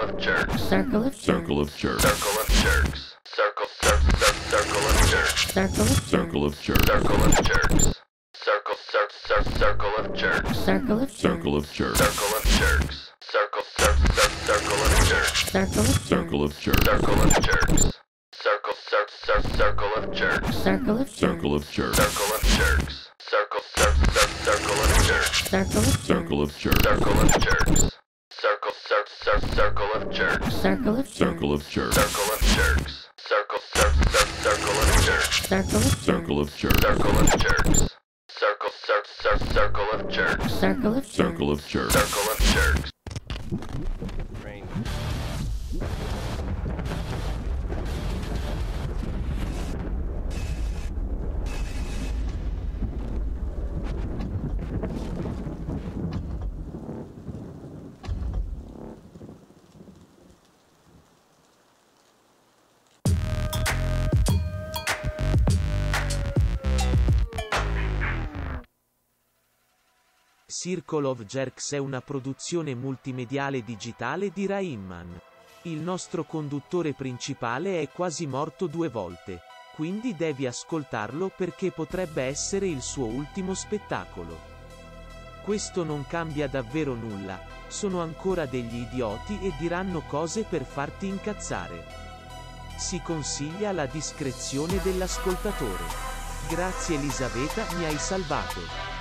of jerks. Circle of Circle of jerks. Circle of jerks. Circle of jerks. Circle of jerks. Circle of jerks. Circle of jerks. Circle of Circle of jerks. Circle of jerks. Circle of jerks. Circle of jerks. Circle of jerks. Circle of jerks. Circle of Circle of jerks. Circle of jerks. Circle of jerks. Circle of jerks. Circle of jerks. Circle of jerks. Circle of Circle of jerks. Circle of jerks. Circle of jerks. Circle of Circle of jerks. Circle of jerks. Circle of jerks. Circle of Circle of jerks. Circle of jerks. Circle of Jerks è una produzione multimediale digitale di Rainman. Il nostro conduttore principale è quasi morto 2 volte, quindi devi ascoltarlo perché potrebbe essere il suo ultimo spettacolo. Questo non cambia davvero nulla, sono ancora degli idioti e diranno cose per farti incazzare. Si consiglia la discrezione dell'ascoltatore. Grazie Elisabetta, mi hai salvato.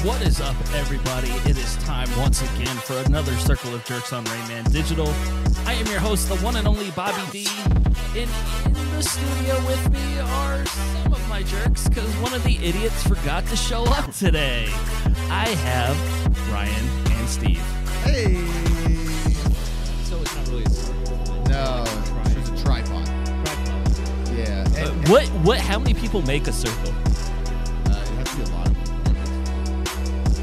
What is up, everybody? It is time once again for another Circle of Jerks on Rayman Digital. I am your host, the one and only Bobby D. And in the studio with me are some of my jerks, because one of the idiots forgot to show up today. I have Ryan and Steve. Hey! So it's not really a circle. No, it's just a tripod. Yeah. And, How many people make a circle? it has to be a lot of people.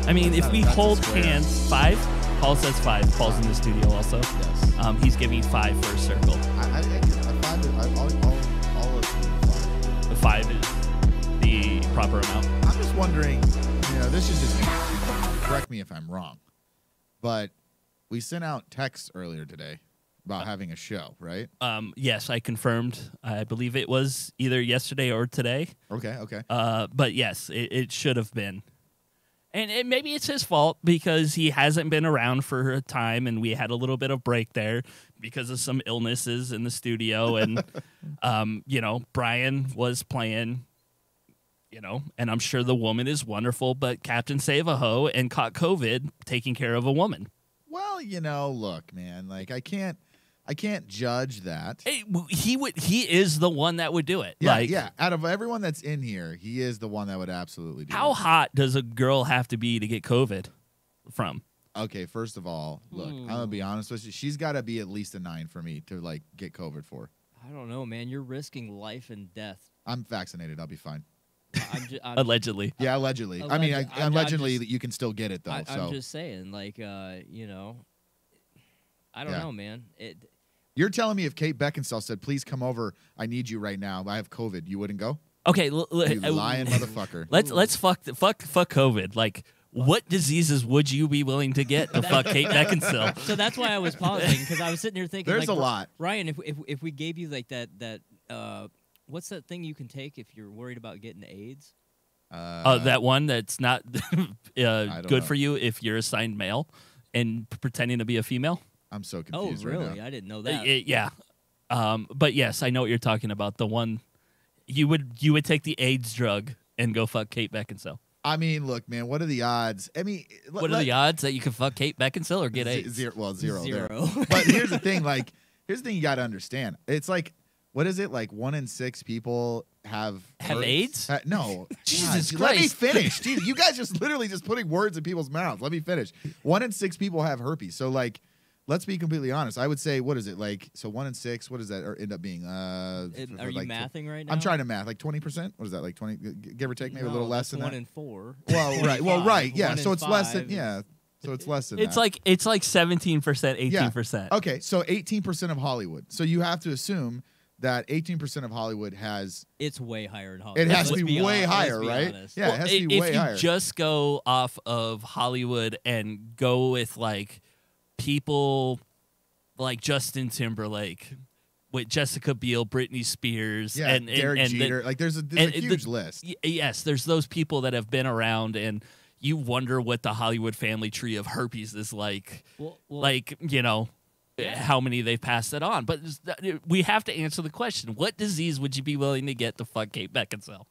I mean, if we That's a hold square. hands, 5. Paul says 5. Paul's in the studio also. Yes. He's giving 5 for a circle. I find it, all of them 5. 5 is the proper amount. I'm just wondering, this is just me. Correct me if I'm wrong, but we sent out texts earlier today about having a show, right? Yes, I confirmed. I believe it was either yesterday or today. Okay. But yes, it should have been. And maybe it's his fault because he hasn't been around for a time, and we had a little bit of break there because of some illnesses in the studio. And, Brian was playing, and I'm sure the woman is wonderful, but Captain Save-A-Ho and caught COVID taking care of a woman. Well, look, man, like I can't judge that. He is the one that would do it. Yeah. Out of everyone that's in here, he is the one that would absolutely do it. How hot does a girl have to be to get COVID from? Okay, first of all, look, I'm gonna be honest with you. She's got to be at least a 9 for me to get COVID for. I don't know, man. You're risking life and death. I'm vaccinated. I'll be fine. I'm Allegedly. Yeah, allegedly. I mean, allegedly you can still get it though. I'm just saying, I don't know, man. You're telling me if Kate Beckinsale said, "Please come over. I need you right now. I have COVID," you wouldn't go? Okay, You lying motherfucker. Let's fuck COVID. Like, what diseases would you be willing to get to fuck Kate Beckinsale? So that's why I was pausing, because I was sitting here thinking, There's a lot. Ryan, if we gave you that what's that thing you can take if you're worried about getting AIDS? That one that's not good know. for you if you're assigned male and pretending to be a female. I'm so Oh, confused really? right now. I didn't know that. Yeah. But yes, I know what you're talking about. The one you would take the AIDS drug and go fuck Kate Beckinsale. I mean, look, man, what are the odds? I mean, What are the odds that you can fuck Kate Beckinsale or get AIDS? Zero. Zero. There. But here's the thing, you got to understand. It's like, what is it? Like 1 in 6 people have AIDS? No. Jesus God, let me Christ. finish. Jeez, you guys just literally just putting words in people's mouths. Let me finish. 1 in 6 people have herpes. So let's be completely honest. I would say, what is it like? So 1 in 6. What does that end up being? Are you like, mathing right now? I'm trying to math. Like 20%. What is that? Like 20? Give or take, maybe a little less than 1 that. in 4. Well, right. Well, right. Yeah. 1 So in it's less than. 5 Yeah. So it's less than. It's that. like 17%, 18%. Okay. So 18% of Hollywood. So you have to assume that 18% of Hollywood has. It's way higher in Hollywood. It has to be way let's higher, be right? honest. Yeah, it has to be way if you higher. just go off of Hollywood and go with like people like Justin Timberlake, with Jessica Biel, Britney Spears, Yeah, and Derek Jeter. Like there's a huge list. Yes, there's those people that have been around, and you wonder what the Hollywood family tree of herpes is like. Well, Like, you know, how many they've passed it on. But we have to answer the question: what disease would you be willing to get to fuck Kate Beckinsale?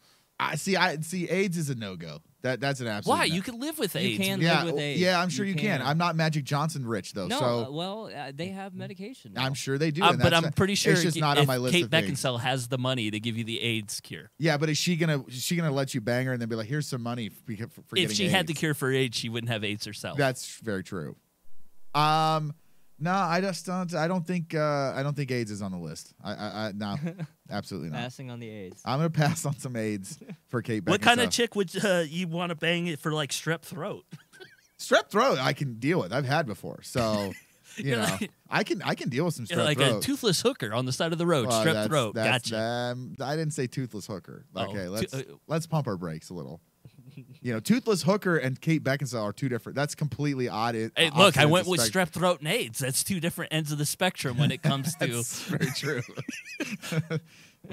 I see. AIDS is a no-go. That's an absolute. Why? no. You can live with You AIDS. can Yeah, live with AIDS. yeah. I'm sure you can. I'm not Magic Johnson rich though. No, so well, they have medication. now. I'm sure they do. and But that's- I'm pretty sure it's just not if on my list Kate of things. Beckinsale has the money to give you the AIDS cure. Yeah, but is she gonna let you bang her and then be like, "Here's some money for If getting she had the AIDS?" cure for AIDS, she wouldn't have AIDS herself. That's very true. No, I just don't. I don't think AIDS is on the list. No, absolutely not. Passing on the AIDS. I'm gonna pass on some AIDS for Kate Beckinsale. What kind of chick would you want to bang it for, like strep throat? Strep throat? I can deal with. I've had before, so you You're know, like- I can deal with some strep Like throat. a toothless hooker on the side of the road. Well, Strep throat. Gotcha. I didn't say toothless hooker. Oh, Okay, to- let's pump our brakes a little. You know, toothless hooker and Kate Beckinsale are two different. That's completely odd. Hey, look, I opposite went ends of with spectrum. strep throat and AIDS. That's two different ends of the spectrum when it comes to That's very true.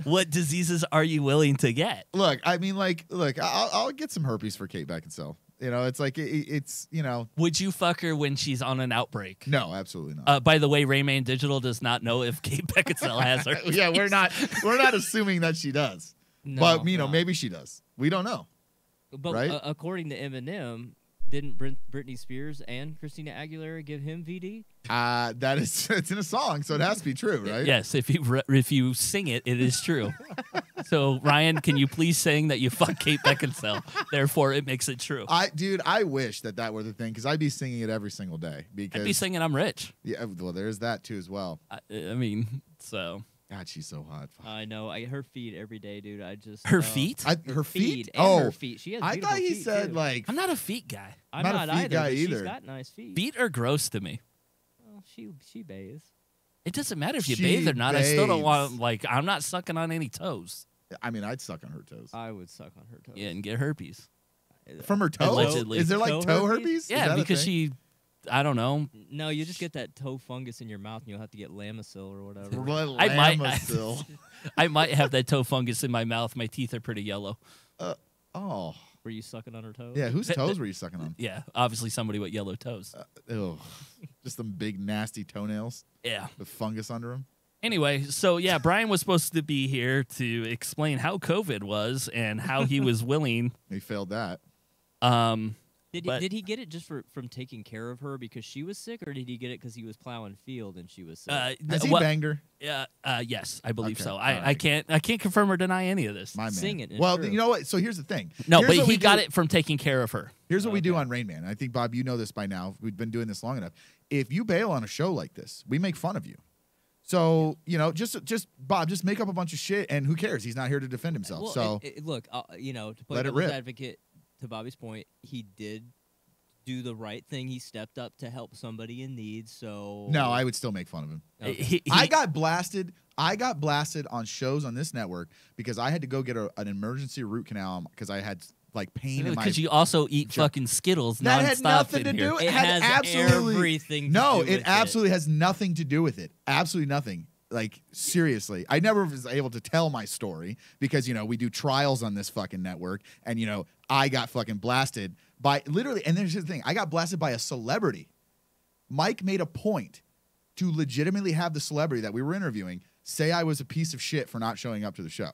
what diseases are you willing to get. Look, I mean, I'll get some herpes for Kate Beckinsale. You know, it's like it's you know, Would you fuck her when she's on an outbreak? no, absolutely not. By the way, Rayman Digital does not know if Kate Beckinsale has her. Yeah, we're not assuming that she does, No, but you know, no. maybe she does. We don't know. But right? According to Eminem, didn't Britney Spears and Christina Aguilera give him VD? That is, it's in a song, so it has to be true, right? Yes, if you sing it, it is true. So Ryan, can you please sing that you fuck Kate Beckinsale? Therefore, it makes it true. I wish that were the thing because I'd be singing it every single day. Because I'd be singing I'm rich. yeah, well, there's that too as well. I mean, so God, she's so hot. I know. Her feet every day, dude. I just her feet. Her feet? And her feet. She has I beautiful thought he feet, said too. like I'm not a feet guy. I'm not a not feet either, guy but either. She's got nice feet. Feet are gross to me. Well, she bathes. It doesn't matter if you She bathe or not. I still don't want bathes. like I'm not sucking on any toes. I mean, I'd suck on her toes. I would suck on her toes. Yeah, and get herpes. From her toes? Allegedly. Is there like Toe toe herpes? herpes? Is Yeah, that a because thing? I don't know. No, you just get that toe fungus in your mouth, and you'll have to get Lamisil or whatever. Well, I might- Lamisil. I might have that toe fungus in my mouth. My teeth are pretty yellow. Oh, Were you sucking on her toes? yeah. Whose toes were you sucking on? Yeah, obviously somebody with yellow toes. Ew. Just them big nasty toenails Yeah. with fungus under them. Anyway, so yeah, Brian was supposed to be here to explain how COVID was and how he was willing. He failed that. Did he get it just from taking care of her because she was sick, or did he get it because he was plowing field and she was sick? Has he well, banged her? yes, I believe Okay, so. all I right. can't confirm or deny any of this. My man. Sing it, it's Well, true. you know what? So here's the thing. No, Here's but what he we got do- it from taking care of her. Here's what we do Okay. on Rain Man. I think, Bob, you know this by now. We've been doing this long enough. If you bail on a show like this, we make fun of you. So, you know, just Bob, just make up a bunch of shit, and who cares? He's not here to defend himself. Well, so look, you know, to play Let it devil's rip. advocate, to Bobby's point, he did do the right thing. He stepped up to help somebody in need. So no, I would still make fun of him. Okay. I got blasted on shows on this network because I had to go get an emergency root canal because I had like pain in my. Because you also eat Sure. fucking Skittles That nonstop had nothing in to here. do. It had has absolutely everything to no. do It with absolutely has nothing to do with it. Absolutely nothing. Like seriously, I never was able to tell my story because you know we do trials on this fucking network, and you know I got fucking blasted by literally. And there's the thing: I got blasted by a celebrity. Mike made a point to legitimately have the celebrity that we were interviewing say I was a piece of shit for not showing up to the show.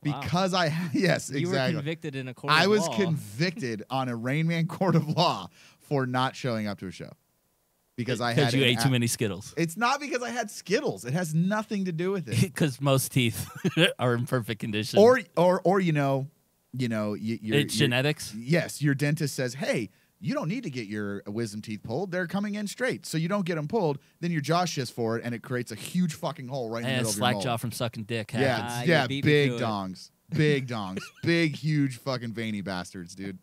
Wow. Because yes, You were exactly. convicted in a court. I of was law. convicted on a Rain Man court of law for not showing up to a show because I had you an ate too many Skittles. It's not because I had Skittles. It has nothing to do with it. Because most teeth are in perfect condition. or you know, it's genetics. Yes, your dentist says, "Hey, you don't need to get your wisdom teeth pulled. They're coming in straight. So you don't get them pulled. Then your jaw shifts forward, and it creates a huge fucking hole right in the And middle of your slack mold. jaw from sucking dick. Yeah, happens. you yeah, beat me big to it. dongs. Big dongs. Big, huge fucking veiny bastards, dude.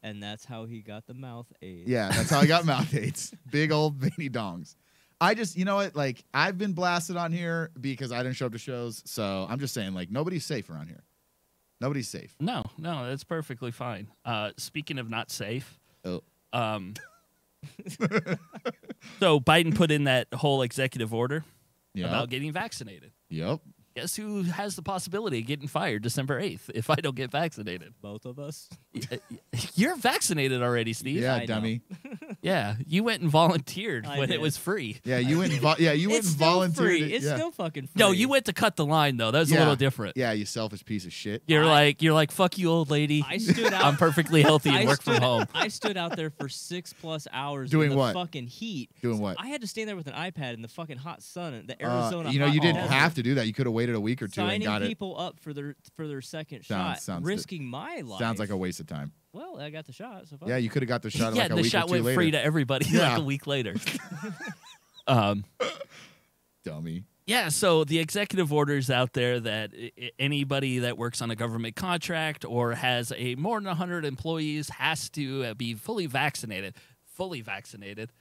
And that's how he got the mouth AIDS. Yeah, that's how I got mouth aids. Big old veiny dongs. I just, you know what? Like, I've been blasted on here because I didn't show up to shows. So I'm just saying, like, nobody's safe around here. Nobody's safe. No, that's perfectly fine. Speaking of not safe, Oh. so Biden put in that whole executive order Yep. about getting vaccinated. Yep. Guess who has the possibility of getting fired December 8th if I don't get vaccinated? Both of us. You're vaccinated already, Steve. Yeah, I know. dummy. Yeah, you went and volunteered I when it did. was free. Yeah, you went. You went It's and still volunteered. free. it. It's yeah. still fucking free. No, you went to cut the line though. That was a Yeah. little different. Yeah, you selfish piece of shit. You're like, fuck you, old lady. I stood out. I'm perfectly healthy and I work from stood- home. I stood out there for 6+ hours Doing in the what? fucking heat. Doing what? I had to stand there with an iPad in the fucking hot sun in the Arizona. You know, hot you didn't desert, have to do that. You could have waited a week or two and signing got it. people up for their second Sounds- shot, risking my life. Sounds like a waste of time. Well, I got the shot. So fuck Yeah, it. you could have got the shot Yeah, like a the week shot or two went later. free to everybody Yeah. like a week later. Dummy. Yeah, so the executive orders out there that anybody that works on a government contract or has a more than 100 employees has to be fully vaccinated. Fully vaccinated.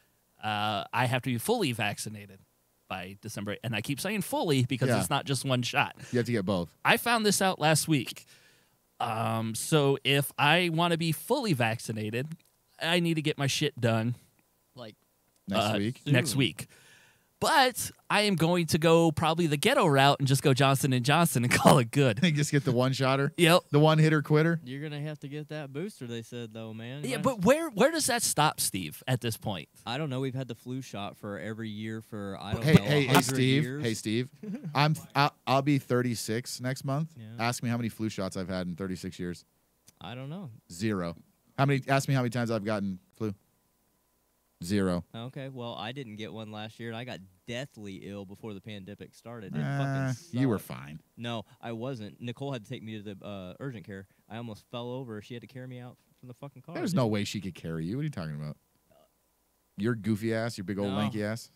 I have to be fully vaccinated by December. And I keep saying fully because Yeah. it's not just one shot. You have to get both. I found this out last week. So if I want to be fully vaccinated, I need to get my shit done like Next week. next week. But I am going to go probably the ghetto route and just go Johnson & Johnson and call it good. You just get the one shotter. Yep. The one hitter quitter. you're gonna have to get that booster. They said though, man. Yeah, Might- but where does that stop, Steve, at this point? I don't know. We've had the flu shot for every year for I don't Hey, know. hey, 100 Steve. Years. Hey, Steve. I'll be 36 next month. Yeah. Ask me how many flu shots I've had in 36 years. I don't know. 0. Ask me how many times I've gotten flu. 0. Okay, well, I didn't get one last year, and I got deathly ill before the pandemic started. It fucking You were sucked. fine. No, I wasn't. Nicole had to take me to the urgent care. I almost fell over. She had to carry me out from the fucking car. There's no way she could carry you. What are you talking about? Your goofy ass, your big old No. lanky ass.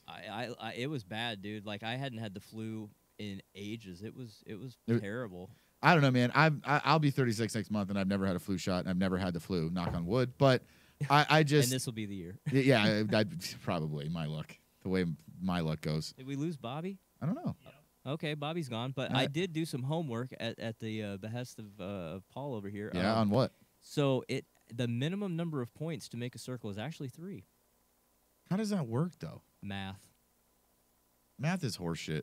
It was bad, dude. Like I hadn't had the flu in ages. It was It- terrible. I don't know, man. I'll be 36 next month, and I've never had a flu shot, and I've never had the flu. Knock on wood. But I just And this will be the year. yeah, probably my luck. The way my luck goes. Did we lose Bobby? I don't know. Okay, Bobby's gone. But I did do some homework at the behest of Paul over here. Yeah, on what? So the minimum number of points to make a circle is actually 3. How does that work though? Math. Math is horseshit.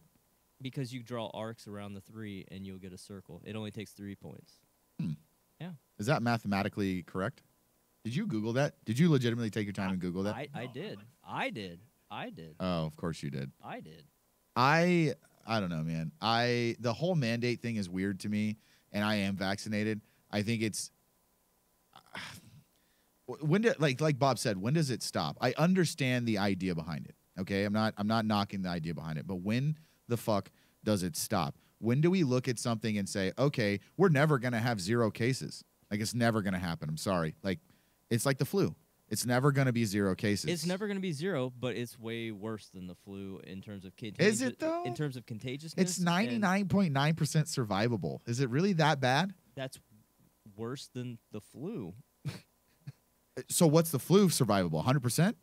Because you draw arcs around the 3 and you'll get a circle. It only takes 3 points. Is that mathematically correct? Did you Google that? Did you legitimately take your time and Google that? I did. I did. Oh, of course you did. I did. I don't know, man. The whole mandate thing is weird to me, and I am vaccinated. I think it's like Bob said, when does it stop? I understand the idea behind it. Okay, I'm not knocking the idea behind it, but when the fuck does it stop? When do we look at something and say, okay, we're never gonna have 0 cases? Like it's never gonna happen. I'm sorry. Like it's like the flu. It's never gonna be 0 cases. It's never going to be 0, but it's way worse than the flu in terms of Is it, though? In terms of contagiousness, It's and 99.9% survivable. Is it really that bad? That's worse than the flu. So what's the flu survivable? 100%?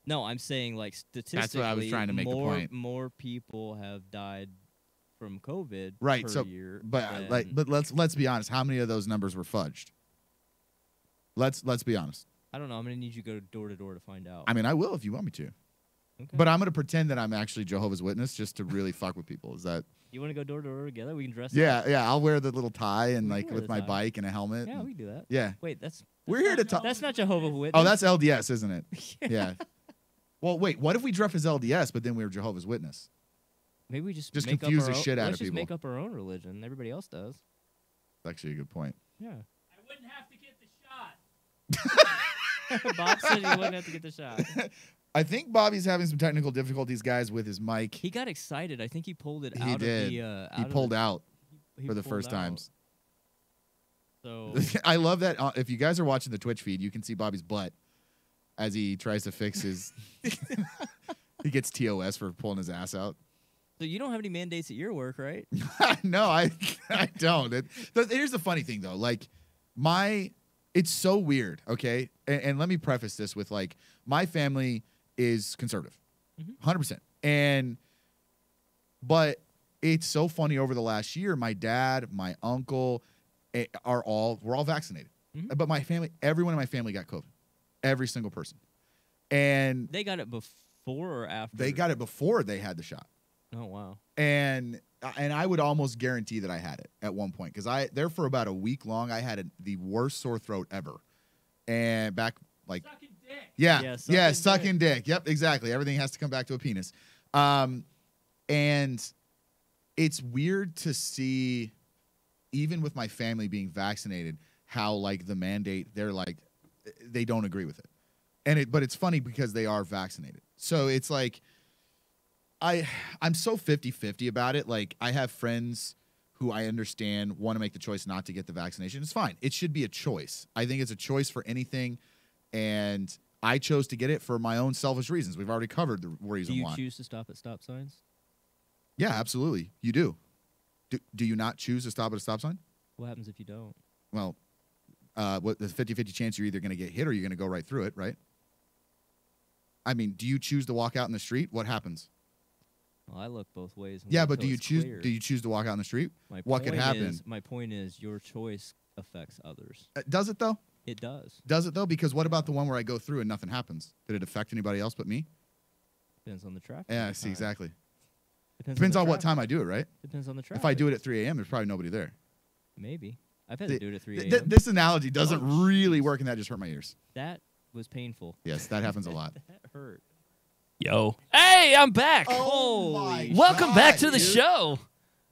No, I'm saying like statistically, what I was trying to make the point. More people have died from COVID Right. per So, year. but than- but let's be honest. How many of those numbers were fudged? Let's be honest. I don't know. I'm going to need you to go door to door to find out. I mean, I will if you want me to. Okay. But I'm going to pretend that I'm actually Jehovah's Witness just to really fuck with people. Is that? You want to go door to door together? We can dress. Yeah, up. yeah. I'll wear the little tie and We like can wear with the my tie. bike and a helmet. Yeah, and- we can do that. yeah. Wait, that's We're here to talk. That's not Jehovah's Witness. Oh, that's LDS, isn't it? Yeah. Well, wait. What if we dress as LDS, but then we were Jehovah's Witness? Maybe we just Just make confuse up the our own, shit out let's of just people. make up our own religion. Everybody else does. That's actually a good point. Yeah. I wouldn't have to get the shot. Bob said he wouldn't have to get the shot. I think Bobby's having some technical difficulties, guys, with his mic. He got excited. I think he pulled it He out did. of the. He pulled out he for the pulled first out. times. So I love that. If you guys are watching the Twitch feed, you can see Bobby's butt as he tries to fix his. He gets TOS for pulling his ass out. So you don't have any mandates at your work, right? No, I don't. Here's the funny thing though, like it's so weird. Okay, and let me preface this with like my family is conservative, 100%, but it's so funny over the last year. My dad, my uncle, we're all vaccinated, but my family, everyone in my family got COVID, every single person, and They got it before or after? they got it before they had the shot. Oh wow. And I would almost guarantee that I had it at one point because there for about a week long I had the worst sore throat ever, and back like Sucking dick. yeah sucking dick. Yep, exactly. Everything has to come back to a penis, and it's weird to see, even with my family being vaccinated, how like the mandate they don't agree with it, but it's funny because they are vaccinated, so it's like. I'm so 50-50 about it. Like, I have friends who I understand want to make the choice not to get the vaccination. It's fine. It should be a choice. I think it's a choice for anything, and I chose to get it for my own selfish reasons. We've already covered the reason why. Do you choose to stop at stop signs? Yeah, absolutely. You do. Do you not choose to stop at a stop sign? What happens if you don't? Well, what the 50-50 chance you're either going to get hit or you're going to go right through it, right? I mean, do you choose to walk out in the street? What happens? Well, I look both ways. And Yeah, wait but till do you it's choose? clear. Do you choose to walk out in the street? My What could point happen? My point is, your choice affects others. Does it though? It does. Does it though? Because what about the one where I go through and nothing happens? Did it affect anybody else but me? Depends on the traffic. Yeah, at I the see time. exactly. Depends On the what time traffic. I do it, right? Depends on the traffic. If I do it at 3 a.m., there's probably nobody there. Maybe. I've had to do it at 3 a.m. This analogy doesn't Oh, really jeez. work, and that just hurt my ears. That was painful. Yes, that happens a lot. That hurt. Yo. Hey, I'm back. Holy Welcome back to God, the dude. show.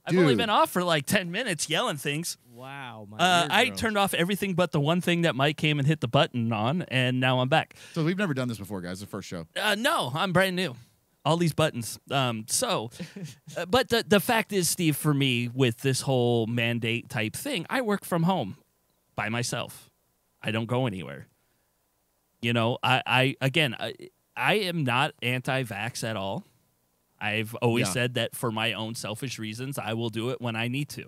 I've only Dude. been off for like 10 minutes yelling things. Wow. My I eardrums. turned off everything but the one thing that Mike came and hit the button on, and now I'm back. So we've never done this before, guys. The first show. No, I'm brand new. All these buttons. But the fact is, Steve, for me, with this whole mandate type thing, I work from home by myself. I don't go anywhere. You know, I am not anti-vax at all. I've always said that for my own selfish reasons, I will do it when I need to.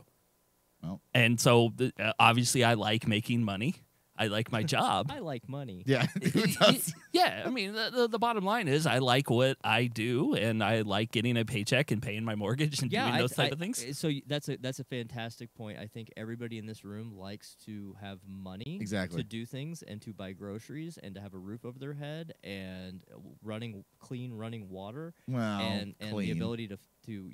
Well. And so, obviously, I like making money. I like my job. I like money. Yeah. Who does? Yeah, I mean, the bottom line is I like what I do, and I like getting a paycheck and paying my mortgage and doing those type of things. So that's a fantastic point. I think everybody in this room likes to have money Exactly. to do things and to buy groceries and to have a roof over their head and clean running water Well, and the clean. ability to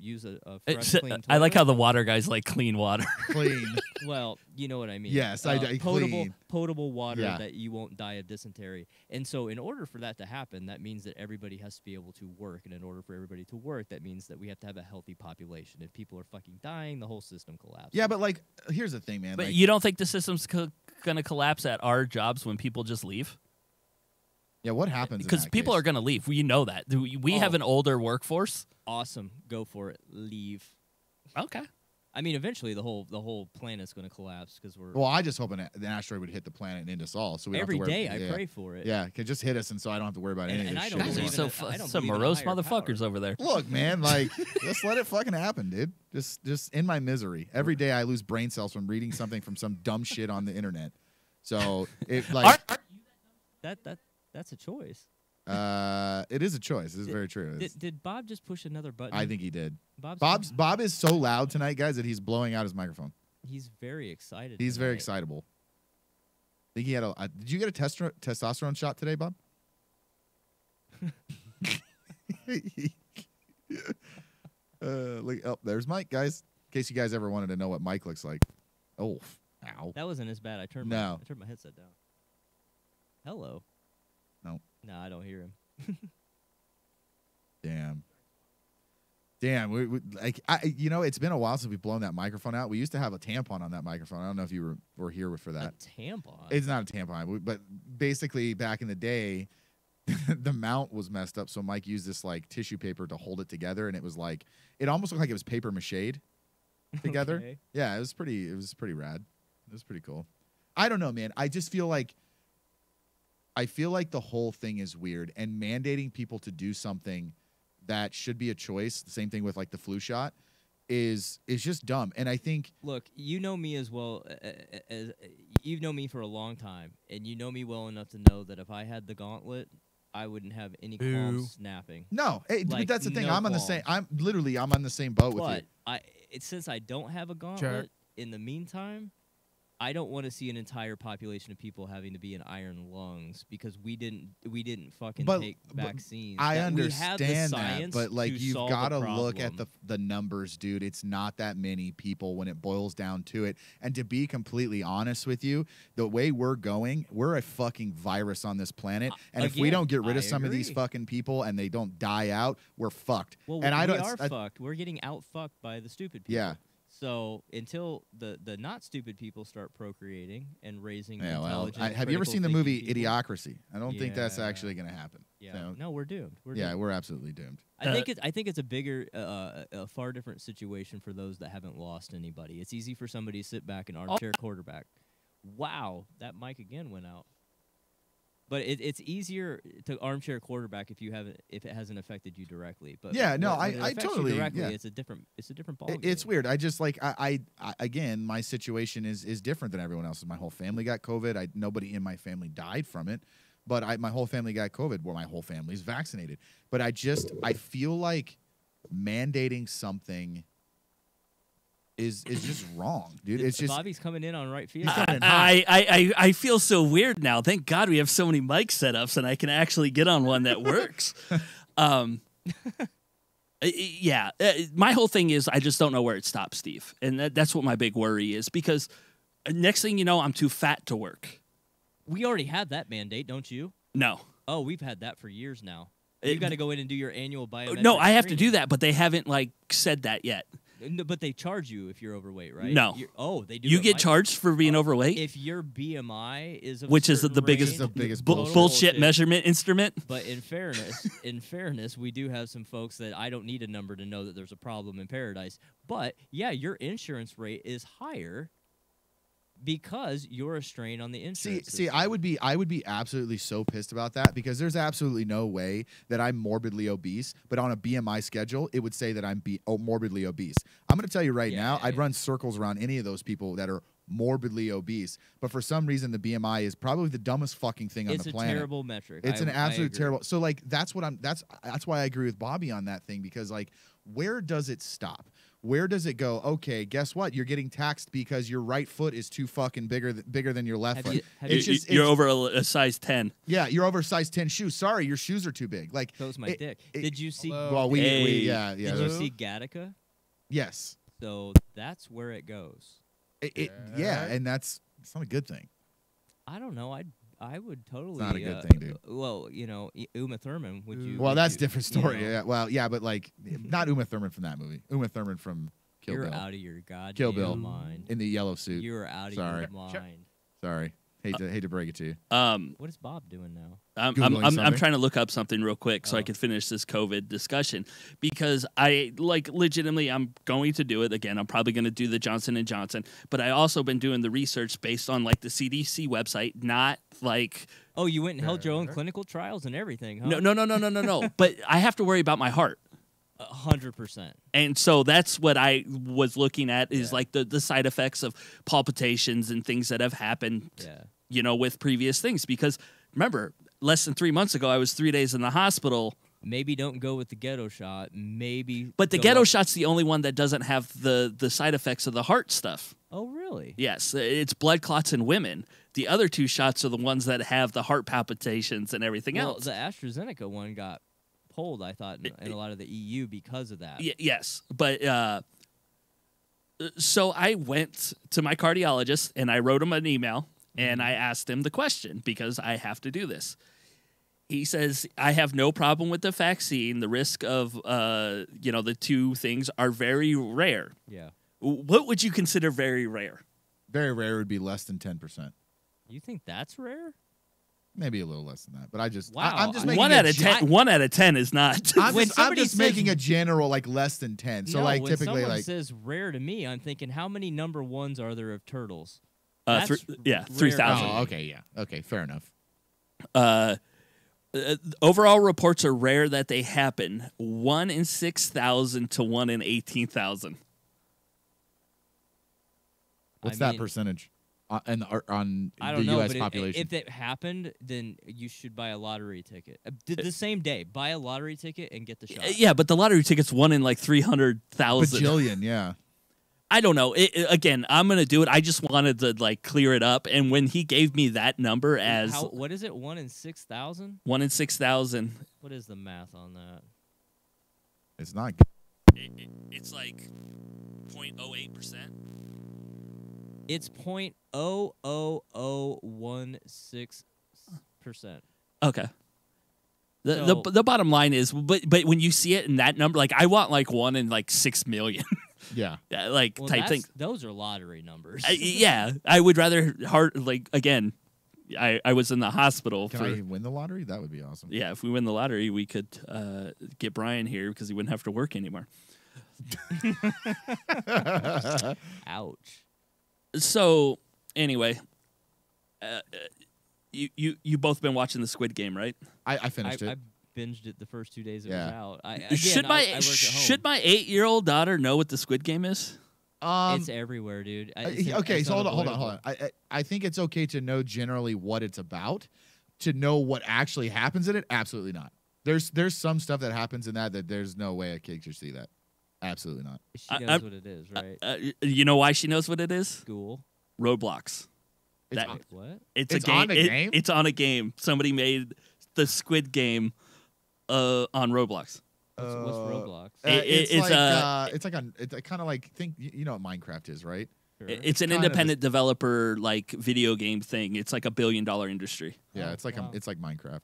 use a fresh, clean I like toilet. how the water guys like clean water. Clean. Well, you know what I mean. Yes, I do. Clean. Potable water Yeah. that you won't die of dysentery. And so in order for that to happen, that means that everybody has to be able to work. And in order for everybody to work, that means that we have to have a healthy population. If people are fucking dying, the whole system collapses. Yeah, but like, here's the thing, man. But like, you don't think the system's going to collapse at our jobs when people just leave? yeah, what happens? in Because that people case? are going to leave. We know that. We have Oh. an older workforce. Awesome. Go for it. Leave. Okay. I mean, eventually the whole planet's going to collapse because we're Well, I just hope an asteroid would hit the planet and end us all. So we don't every have to worry, day I pray for it. Yeah, can just hit us, and so I don't have to worry about any And of I this don't shit. Guys believe are in so I don't some believe in a morose higher motherfuckers power. over there. Look, man, like just let it fucking happen, dude. Just in my misery. Every day I lose brain cells from reading something from some dumb shit on the internet. So it like That's a choice. it is a choice. It is very true. It's- Did Bob just push another button? I think he did. Bob's Bob is so loud tonight, guys, that he's blowing out his microphone. He's very excited. He's very tonight. That wasn't as bad. I turned No. my headset down. Hello. No. No, I don't hear him. Damn. We it's been a while since we've blown that microphone out. We used to have a tampon on that microphone. I don't know if you were here for that. A tampon. It's not a tampon, but basically back in the day, the mount was messed up. So Mike used this like tissue paper to hold it together, and it was like it almost looked like it was paper mached together. Okay. Yeah, it was pretty rad. It was pretty cool. I don't know, man. I just feel like the whole thing is weird, and mandating people to do something that should be a choice. The same thing with like the flu shot is just dumb. And I think, look, you know me as well as you've known me for a long time, and you know me well enough to know that if I had the gauntlet, I wouldn't have any qualms snapping. no, but Like, that's the thing. no I'm on the qualms. same. I'm on the same boat with you. But since I don't have a gauntlet, in the meantime, I don't want to see an entire population of people having to be in iron lungs because we didn't fucking take vaccines. I We have the understand that, science but like to you've solve got to the look at problem. the numbers, dude. It's not that many people when it boils down to it. And to be completely honest with you, the way we're going, we're a fucking virus on this planet. And if we Again, don't get rid of I some of these agree. fucking people and they don't die out, we're fucked. Well, and we are fucked. We're getting out fucked by the stupid people. Yeah. So until the not stupid people start procreating and raising Yeah, well, intelligent, have you ever critical seen the thinking movie people, Idiocracy? I don't think that's Yeah. actually going to happen. Yeah, So, no, we're doomed. We're yeah, doomed. we're absolutely doomed. I think it's a bigger, a far different situation for those that haven't lost anybody. It's easy for somebody to sit back and armchair quarterback. Wow, that mic again went out. But it's easier to armchair quarterback if it hasn't affected you directly. But Yeah, no, when it I affects you totally- directly, yeah. it's a different ball. It's weird. I just like I again, my situation is different than everyone else's. My whole family got COVID. Nobody in my family died from it, but my whole family got COVID. Well, my whole family's vaccinated. But I feel like mandating something is just wrong, dude. It's just Bobby's coming in on right field. I feel so weird now. Thank God we have so many mic setups and I can actually get on one that works. Yeah, my whole thing is I just don't know where it stops, Steve. And that's what my big worry is because next thing you know, I'm too fat to work. We already had that mandate, don't you? No. Oh, we've had that for years now. You got to go in and do your annual biometric No, I have to screening. do that, but they haven't like said that yet. No, but they charge you if you're overweight, right? No. They do. You at get my- charged for being overweight, if your BMI is of a which is certain the biggest, range, the biggest bullshit, bullshit. measurement instrument. But in fairness, we do have some folks that I don't need a number to know that there's a problem in paradise. But yeah, your insurance rate is higher because you're a strain on the insurance. See, system. I would be absolutely so pissed about that because there's absolutely no way that I'm morbidly obese, but on a BMI schedule, it would say that I'm morbidly obese. I'm going to tell you right now, I'd run circles around any of those people that are morbidly obese, but for some reason the BMI is probably the dumbest fucking thing on It's the a planet. terrible metric. It's an I absolute agree. terrible. So like that's why I agree with Bobby on that thing because like where does it stop? Where does it go? Okay, guess what? You're getting taxed because your right foot is too fucking bigger than your left foot. You're over a size 10. Yeah, you're over size 10 shoes. Sorry, your shoes are too big. Like Shows my dick. Did you see? Well, Hey. yeah. Did you see Gattaca? Yes. So that's where it goes. Yeah, and it's not a good thing. I don't know. I would totally. not a good thing, dude. Well, Uma Thurman. Would you? Well, would that's you- a different you story. know, Yeah. Well, yeah, but like not Uma Thurman from that movie. Uma Thurman from Kill You're Bill. out of your goddamn Kill Bill mind. in the yellow suit. You're out of Sorry. your mind. Sorry. Hate to break it to you. What is Bob doing now? I'm Googling something. trying to look up something real quick so I Oh. can finish this COVID discussion because I like legitimately I'm going to do it again. I'm probably going to do the Johnson & Johnson, but I also been doing the research based on like the CDC website, not like Oh, you went and held your own clinical trials and everything, huh? no. But I have to worry about my heart. 100%. And so that's what I was looking at is like the side effects of palpitations and things that have happened, Yeah. with previous things. Because remember, less than 3 months ago, I was 3 days in the hospital. Maybe don't go with the ghetto shot. Maybe. But the go ghetto up- shot's the only one that doesn't have the side effects of the heart stuff. Oh, really? Yes, it's blood clots in women. The other 2 shots are the ones that have the heart palpitations and everything Well, else. the AstraZeneca one got pulled, I thought, in a lot of the EU because of that. Yes, but so I went to my cardiologist and I wrote him an email and I asked him the question because I have to do this. He says, I have no problem with the vaccine. The risk of, the 2 things are very rare. Yeah. What would you consider very rare? Very rare would be less than 10%. You think that's rare? Maybe a little less than that. But Wow. I'm just making 1 out of 10. 1 out of 10 is not. I'm When just, I'm somebody just says- making a general like less than 10. So No, like when typically someone like says rare to me, I'm thinking, how many number ones are there of turtles? That's Yeah, rare. 3,000. Oh, okay, yeah, okay, fair enough. Overall reports are rare that they happen. 1 in 6,000 to 1 in 18,000. What's I that mean, percentage on I the don't know, U.S. but population? if it happened, then you should buy a lottery ticket. The same day, buy a lottery ticket and get the shot. Yeah, but the lottery ticket's 1 in like 300,000. Bajillion, yeah. I don't know. Again, I'm gonna do it. I just wanted to like clear it up. And when he gave me that number as What is it? 1 in 6,000? 1 in 6,000, What is the math on that? It's not. it's like 0.08%. It's 0.00016%. Okay. So- The bottom line is, but when you see it in that number, like I want like 1 in like 6 million, Yeah. like Well, type thing. those are lottery numbers. Yeah, I would rather like again. I was in the hospital Can for. I win the lottery? That would be awesome. Yeah, if we win the lottery, we could get Brian here because he wouldn't have to work anymore. Ouch. So anyway, you both been watching the Squid Game, right? I finished I it. binged it the first 2 days it Yeah. was out. Should I work at home. should my 8-year-old daughter know what the Squid Game is? It's everywhere, dude. Okay, it's so hold on. unavoidable. I think it's okay to know generally what it's about. To know what actually happens in it, absolutely not. There's some stuff that happens in that there's no way a kid should see that. Absolutely not. She knows what it is, right? You know why she knows what it is? School. Roblox. It's That- on- What? It's It's a game. on a game? It's on a game. Somebody made the Squid Game on Roblox. What's Roblox? It's kind of like think you know what Minecraft is, right? Sure. It's an kind of independent developer like video game thing. It's like $1 billion industry, Yeah, Oh, it's like wow. it's like Minecraft.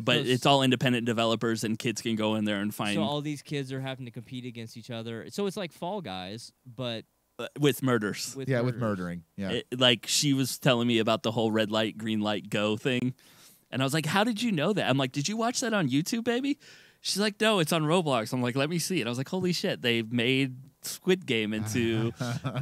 but So it's all independent developers and kids can go in there and find So all these kids are having to compete against each other. So it's like Fall Guys, but with murders. with With murders. murdering. Yeah. Like she was telling me about the whole red light, green light, go thing. And I was like, how did you know that? I'm like, did you watch that on YouTube, baby? She's like, no, it's on Roblox. I'm like, let me see it. I was like, holy shit, they made Squid Game into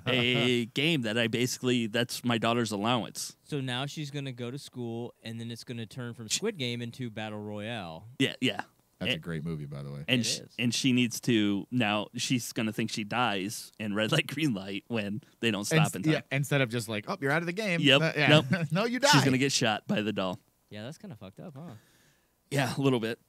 a game that that's my daughter's allowance. So now she's gonna go to school, and then it's gonna turn from Squid Game into Battle Royale. Yeah. That's a great movie, by the way. And It is. and she needs to now. She's gonna think she dies in red light, green light when they don't stop in time. Yeah, instead of just like, oh, you're out of the game. Yep, Yeah. nope. No, you die. She's gonna get shot by the doll. Yeah, that's kind of fucked up, huh? Yeah, a little bit.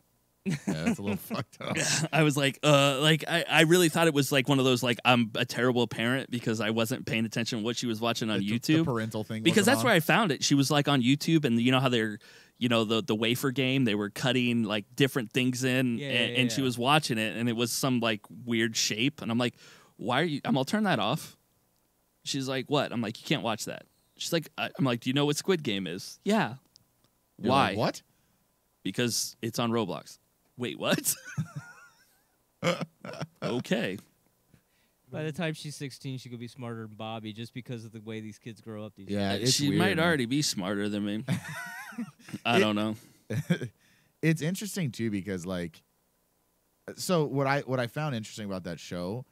Yeah, that's a little fucked up. I was like, I really thought it was like one of those like I'm a terrible parent because I wasn't paying attention to what she was watching on The YouTube. parental thing. Because wasn't that's on. where I found it. She was like on YouTube, and you know how they're, the wafer game. They were cutting like different things in, Yeah, and she yeah. was watching it, and it was some like weird shape, and I'm like, why are you? I'll turn that off. She's like, what? I'm like, you can't watch that. She's like, I'm like, do you know what Squid Game is? Yeah. You're Why? like, what? Because it's on Roblox. Wait, what? Okay. By the time she's 16, she could be smarter than Bobby just because of the way these kids grow up these Yeah, days. it's She weird, might man. already be smarter than me. I don't know. It's interesting too because like, so what I found interesting about that show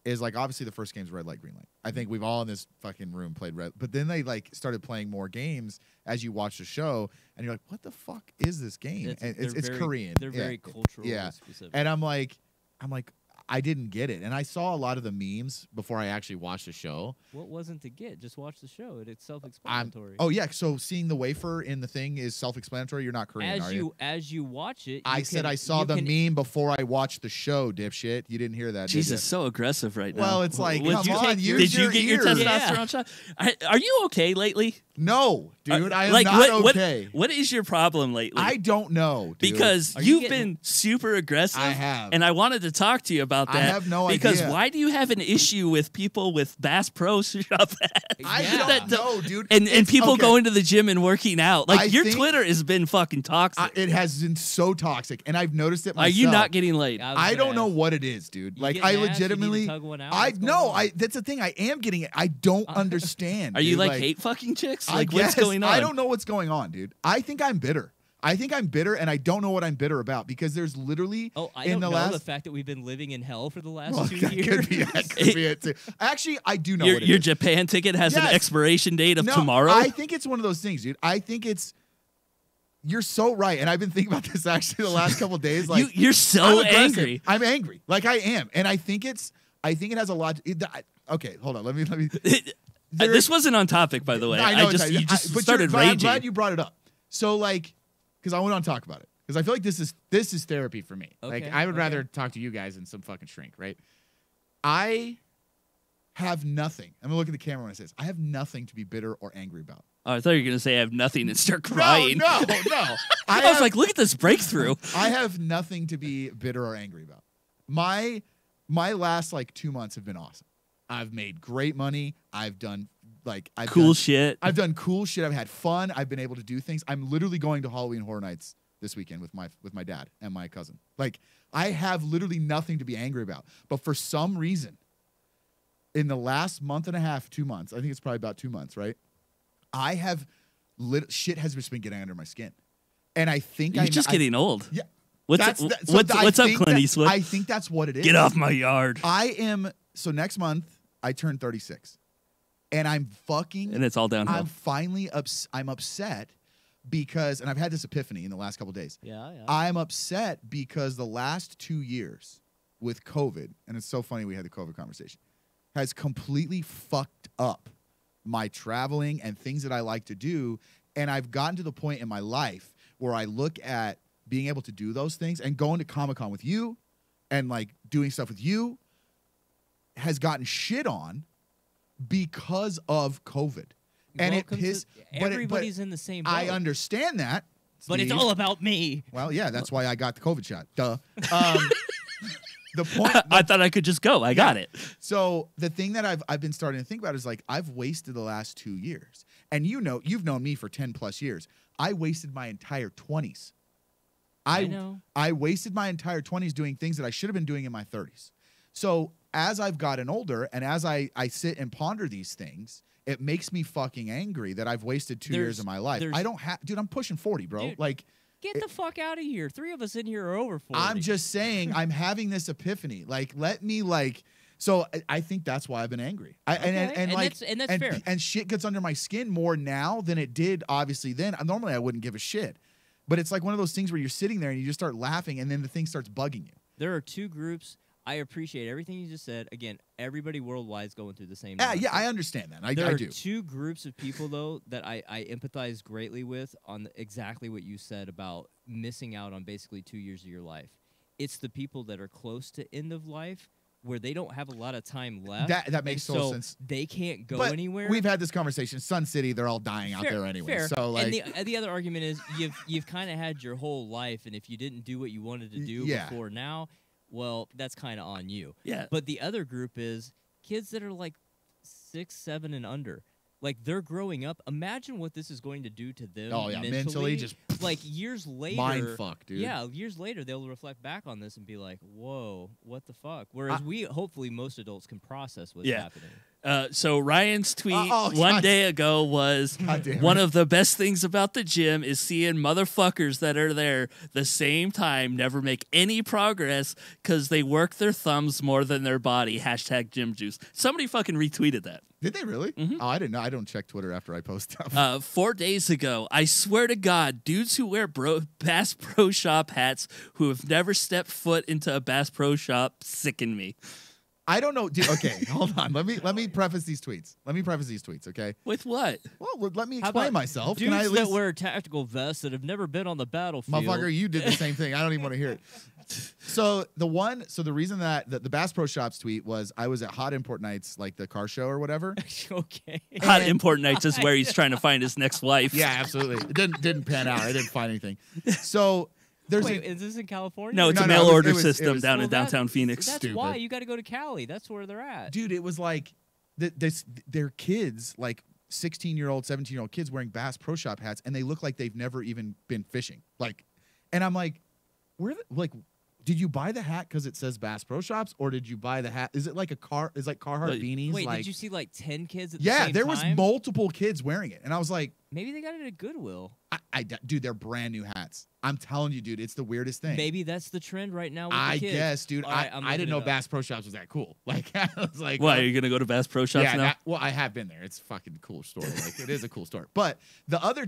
is like obviously the first game's red light, green light. I think we've all in this fucking room played red, but then they like started playing more games as you watch the show, and you're like, what the fuck is this game? And it's very- Korean. They're Yeah. very cultural. Yeah. Specific. And I'm like, I didn't get it, and I saw a lot of the memes before I actually watched the show. What wasn't to get? Just watch the show. It's self-explanatory. Oh yeah, so seeing the wafer in the thing is self-explanatory. You're not Korean, are you? As you watch it, I said I saw the meme before I watched the show, dipshit. You didn't hear that, did Jesus, ya? so aggressive right now. Well, it's like, Would come you on, take- use Did you your get your ears. testosterone shot? Are you okay lately? No, dude, I am like not what, okay. What is your problem lately? I don't know, dude. because Are you you've getting- been super aggressive. I have. and I wanted to talk to you about I that. have no because idea. why do you have an issue with people with Bass Pro shop ads? I Yeah. don't know, dude. And It's- people okay. going to the gym and working out. Like I your think- Twitter has been fucking toxic. It has been so toxic, and I've noticed it Are myself. you not getting laid? I don't know what it is, dude. You Like getting I ass? You need to legitimately, tug one out? I What's going no, on? that's the thing. I am getting it. I don't understand. Are you dude. like hate fucking chicks? I Like what's guess. going on? I don't know what's going on, dude. I think I'm bitter. I think I'm bitter, and I don't know what I'm bitter about because there's literally I in don't the know last the fact that we've been living in hell for the last Well, 2 that years. that could be it too. Actually, I do know what it Your is. Japan ticket has an Yes. expiration date of No, tomorrow. I think it's one of those things, dude. I think it's. You're so right, and I've been thinking about this actually the last couple of days. Like You're so I'm aggressive. angry. I'm angry, like I am, and I think it has a lot. Okay, hold on. Let me. There- This wasn't on topic, by the way. I know you just but started but I'm raging. glad you brought it up. So like, because I want to talk about it because I feel like this is therapy for me. Like Okay, I would okay. rather talk to you guys than some fucking shrink, right? I have nothing. I'm gonna look at the camera when I say this. I have nothing to be bitter or angry about. Oh, I thought you were gonna say I have nothing and start crying. No. I was like, look at this breakthrough. I have nothing to be bitter or angry about. My last like 2 months have been awesome. I've made great money. I've done Cool shit. I've done cool shit. I've had fun. I've been able to do things. I'm literally going to Halloween Horror Nights this weekend with my dad and my cousin. Like I have literally nothing to be angry about. But for some reason, in the last month and a half, 2 months, I think it's probably about 2 months, right? I have shit has just been getting under my skin, and I think You're just getting old. Yeah. What's That's- up, that- so what's, I what's up, think Clint that- Eastwood? I think that's what it is. Get off my yard. So next month I turn 36, and I'm fucking. And it's all downhill. I'm finally I'm upset because, and I've had this epiphany in the last couple days. Yeah. I'm upset because the last 2 years with COVID, and it's so funny we had the COVID conversation, has completely fucked up my traveling and things that I like to do. And I've gotten to the point in my life where I look at being able to do those things and going to Comic-Con with you and like doing stuff with you has gotten shit on because of COVID. And it Welcome to- pissed. everybody's in the same boat. I understand that. But it's Steve. all about me. Well, yeah, that's why I got the COVID shot. Duh. The point. I thought I could just go. I got it. So the thing that I've been starting to think about is like I've wasted the last 2 years, and you've known me for 10 plus years. I wasted my entire 20s. I know. I wasted my entire 20s doing things that I should have been doing in my 30s. So as I've gotten older, and as I sit and ponder these things, it makes me fucking angry that I've wasted 2 years of my life. I don't have, dude. I'm pushing 40, bro. Dude, like. Get the fuck out of here. 3 of us in here are over 40. I'm just saying, I'm having this epiphany. Like, let me like. So I think that's why I've been angry. And like, that's fair. And shit gets under my skin more now than it did, obviously. Then normally I wouldn't give a shit, but it's like one of those things where you're sitting there and you just start laughing, and then the thing starts bugging you. There are 2 groups. I appreciate everything you just said. Again, everybody worldwide is going through the same. Yeah, nonsense. I understand that. I There are do. 2 groups of people though that I empathize greatly with on exactly what you said about missing out on basically 2 years of your life. It's the people that are close to end of life where they don't have a lot of time left. That makes and total so sense. They can't go But anywhere. we've had this conversation. Sun City, they're all dying out there anyway. Fair. So like, and the other argument is you've kind of had your whole life, and if you didn't do what you wanted to do Yeah. before now, well, that's kind of on you. Yeah. But the other group is kids that are like 6, 7, and under. Like they're growing up. Imagine what this is going to do to them. Oh, yeah, mentally just like years later. mind fuck, dude. Yeah, years later they'll reflect back on this and be like, "Whoa, what the fuck?" Whereas hopefully most adults can process what's happening. So Ryan's tweet Oh, one God. day ago was God damn one it. of the best things about the gym is seeing motherfuckers that are there the same time never make any progress because they work their thumbs more than their body. # gym juice. Somebody fucking retweeted that. Did they really? Mm-hmm. Oh, I didn't know. I don't check Twitter after I post stuff. 4 days ago, I swear to God, dudes who wear Bass Pro Shop hats who have never stepped foot into a Bass Pro Shop sicken me. I don't know. Dude, okay, hold on. Let me preface these tweets. Okay. With what? Well, let me How explain about myself. Dudes Can I at least, that wear tactical vests that have never been on the battlefield. motherfucker, you did the same thing. I don't even want to hear it. So the reason that the Bass Pro Shops tweet was I was at Hot Import Nights, like the car show or whatever. Okay. Hot Import Nights is where he's trying to find his next wife. Yeah, absolutely. It didn't pan out. I didn't find anything. So there's Wait, is this in California? No, it's No, a no, mail it was- order it was- system it was- down in Well, downtown Phoenix. That's Stupid. why you got to go to Cali. That's where they're at. dude, it was like they're kids, like 16-year-old, 17-year-old kids wearing Bass Pro Shop hats, and they look like they've never even been fishing. Like, and I'm like, did you buy the hat because it says Bass Pro Shops, or did you buy the hat? Is it like Carhartt Wait, beanies? Wait, like, did you see like 10 kids at the yeah, same there time? was multiple kids wearing it, and I was like, Maybe they got it at Goodwill. Dude, they're brand new hats. I'm telling you, dude, it's the weirdest thing. Maybe that's the trend right now with the I kids. guess, dude. All right, I'm I didn't know looking it up. Bass Pro Shops was that cool. Like, I was like, Why, are you going to go to Bass Pro Shops yeah, now? well, I have been there. It's a fucking cool store. Like, it is a cool store. But the other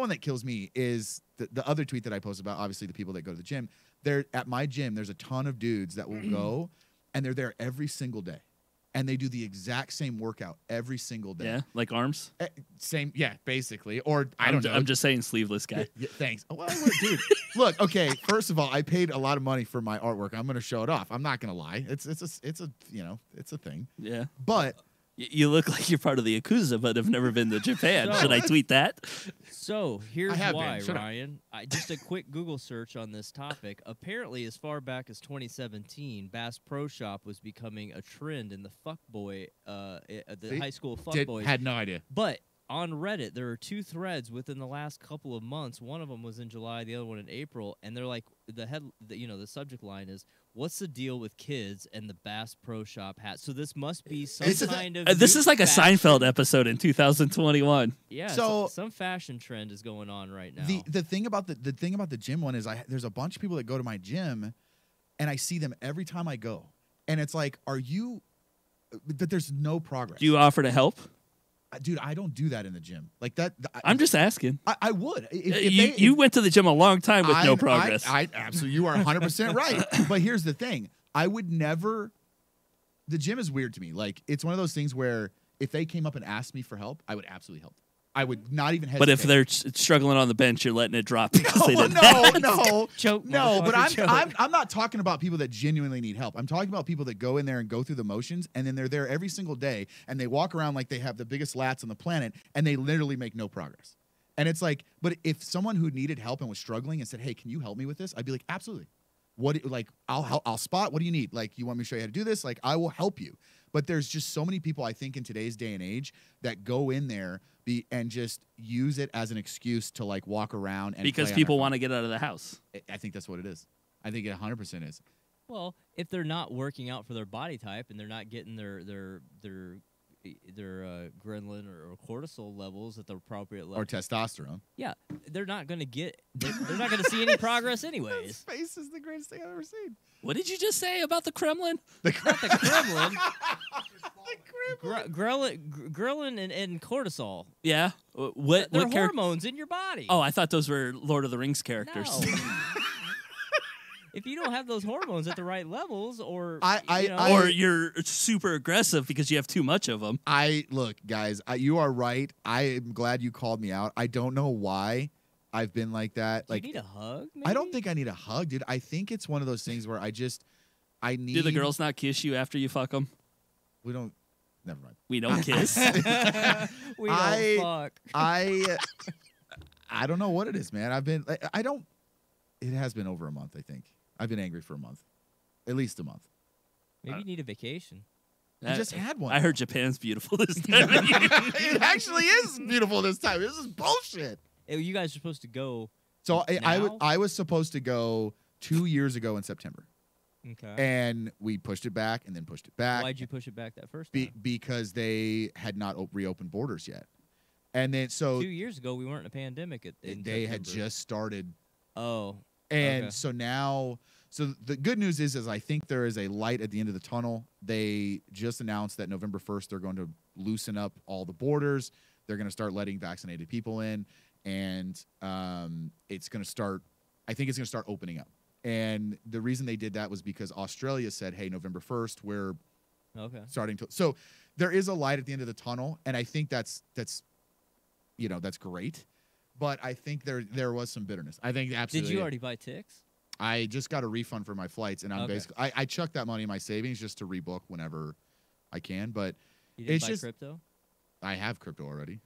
one that kills me is the other tweet that I post about, obviously, the people that go to the gym. They're at my gym, there's a ton of dudes that will go, and they're there every single day. And they do the exact same workout every single day. Yeah, like arms? Same, yeah, basically. Or I don't know. I'm just saying sleeveless guy. Yeah, thanks. Well, dude, look, okay. First of all, I paid a lot of money for my artwork. I'm going to show it off. I'm not going to lie. It's a thing. Yeah. But You look like you're part of the Yakuza, but have never been to Japan. So- Should I tweet that? So here's have why, been. Shut up. Ryan. Just a quick Google search on this topic. Apparently, as far back as 2017, Bass Pro Shop was becoming a trend in the fuckboy, the high school fuckboys. had no idea. But on Reddit, there are 2 threads within the last couple of months. One of them was in July, the other one in April, and they're like the subject line is, "What's the deal with kids and the Bass Pro Shop hat?" So this must be some kind of This new is like a fashion- Seinfeld episode in 2021. Yeah, So- some fashion trend is going on right now. The thing about the gym one is there's a bunch of people that go to my gym, and I see them every time I go, and it's like, but there's no progress. Do you offer to help? Dude, I don't do that in the gym. Like that. I'm just asking. I would. If You went to the gym a long time with no I'm- progress. I absolutely. You are 100% right. But here's the thing. I would never. The gym is weird to me. Like, it's one of those things where if they came up and asked me for help, I would absolutely help. I would not even hesitate. But if they're struggling on the bench, you're letting it drop because they didn't. no. Choke, No, but motherfucker, choke. I'm not talking about people that genuinely need help. I'm talking about people that go in there and go through the motions, and then they're there every single day, and they walk around like they have the biggest lats on the planet, and they literally make no progress. And it's like, but if someone who needed help and was struggling and said, "Hey, can you help me with this?" I'd be like, "Absolutely." I'll spot. What do you need? Like, you want me to show you how to do this? Like, I will help you. But there's just so many people, I think, in today's day and age that go in there and just use it as an excuse to like walk around and because play on people their want to get out of the house. phone. I think that's what it is. I think it 100% is. Well, if they're not working out for their body type and they're not getting their ghrelin or cortisol levels at the appropriate level, Or testosterone. yeah, they're not going to get. They're not going to see any progress anyways. Space is the greatest thing I've ever seen. What did you just say about the Kremlin? Not the Kremlin. Ghrelin and cortisol. Yeah. What They're character? hormones in your body. Oh, I thought those were Lord of the Rings characters. No. If you don't have those hormones at the right levels, or Or you're super aggressive because you have too much of them. Look, guys, you are right. I am glad you called me out. I don't know why I've been like that. do Like, you need a hug? I don't maybe? think I need a hug, dude. I think it's one of those things where I need. Do the girls not kiss you after you fuck them? We don't. Never mind. We don't kiss. we don't fuck. I don't know what it is, man. I don't. It has been over a month, I think. I've been angry for a month, at least a month. Maybe you need a vacation. I just had one. I heard Japan's beautiful this time. It actually is beautiful this time. This is bullshit. You guys are supposed to go. So Now? I was supposed to go 2 years ago in September, Okay. and we pushed it back and then pushed it back. Why'd you push it back that first time? Because they had not reopened borders yet, and then 2 years ago, we weren't in a pandemic. they had just started. Oh. And Okay. so now, the good news is I think there is a light at the end of the tunnel. They just announced that November 1st, they're going to loosen up all the borders. They're going to start letting vaccinated people in, and it's going to start, I think it's going to start opening up. And the reason they did that was because Australia said, hey, November 1st, we're Okay. starting to. So there is a light at the end of the tunnel, and I think that's great. But I think there was some bitterness. I think absolutely. Did you already buy ticks? I just got a refund for my flights, and I'm Okay. basically I chucked that money in my savings just to rebook whenever I can. But You didn't It's buy just- crypto? I have crypto already.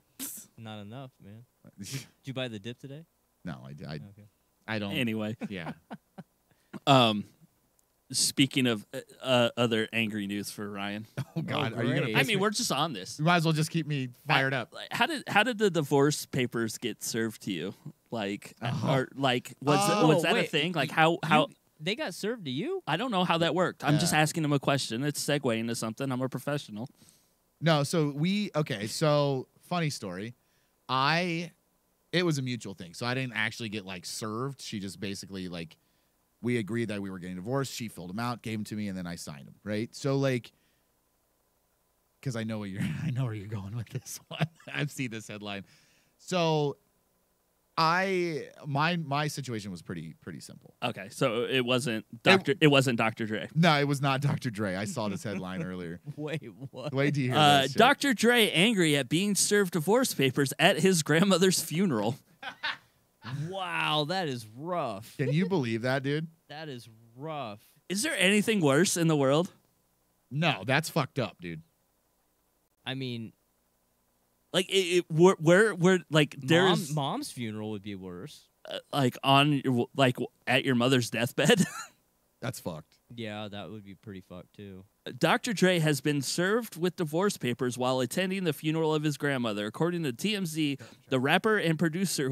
Not enough, man. Did you buy the dip today? No, I Okay. I don't. Anyway, Yeah. speaking of other angry news for Ryan, Oh God, are you gonna? great. I piss mean, me? we're just on this. You might as well just keep me fired up. Like, how did the divorce papers get served to you? Like, Oh. or like Oh, was that a wait, thing? Like how They got served to you? I don't know how that worked. I'm just Yeah. asking him a question. It's segueing into something. I'm a professional. No, so So funny story. It was a mutual thing. So I didn't actually get like served. She just basically like, we agreed that we were getting divorced. She filled them out, gave them to me, and then I signed them. Right. So like, because I know where you're going with this one. I've seen this headline. So my situation was pretty simple. Okay, so it wasn't Dr. Dre. No, it was not Dr. Dre. I saw this headline earlier. Wait, what? Wait till you hear this shit. Dr. Dre angry at being served divorce papers at his grandmother's funeral. Wow, that is rough. Can you believe that, dude? That is rough. Is there anything worse in the world? No, that's fucked up, dude. I mean, Like we're like there's mom's funeral would be worse. Like on your, like at your mother's deathbed. That's fucked. Yeah, that would be pretty fucked too. Dr. Dre has been served with divorce papers while attending the funeral of his grandmother. According to TMZ, the rapper and producer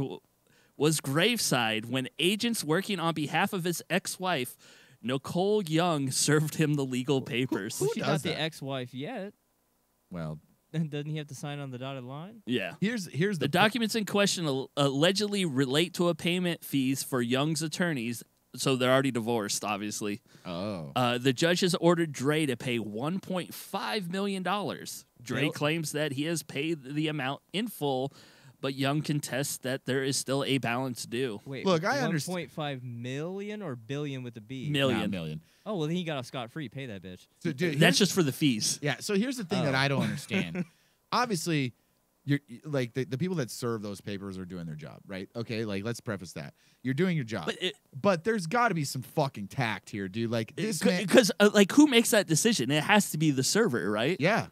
was graveside when agents working on behalf of his ex-wife, Nicole Young, served him the legal papers. She's not the ex-wife yet. Well, doesn't he have to sign on the dotted line? Yeah. Here's The documents in question allegedly relate to a payment fees for Young's attorneys, so they're already divorced, obviously. Oh. The judge has ordered Dre to pay $1.5 million. Dre claims that he has paid the amount in full, but Young contests that there is still a balance due. Wait, Look, I understand. 1.5 million or billion with a B? Million. Nah, million. Oh, well, then he got off scot-free. Pay that bitch. So, dude, That's just for the fees. yeah. So here's the thing that I don't understand. Obviously, you're like the people that serve those papers are doing their job, right? Okay, like let's preface that you're doing your job, but there's got to be some fucking tact here, dude. Like this man, Because like who makes that decision? It has to be the server, right? yeah.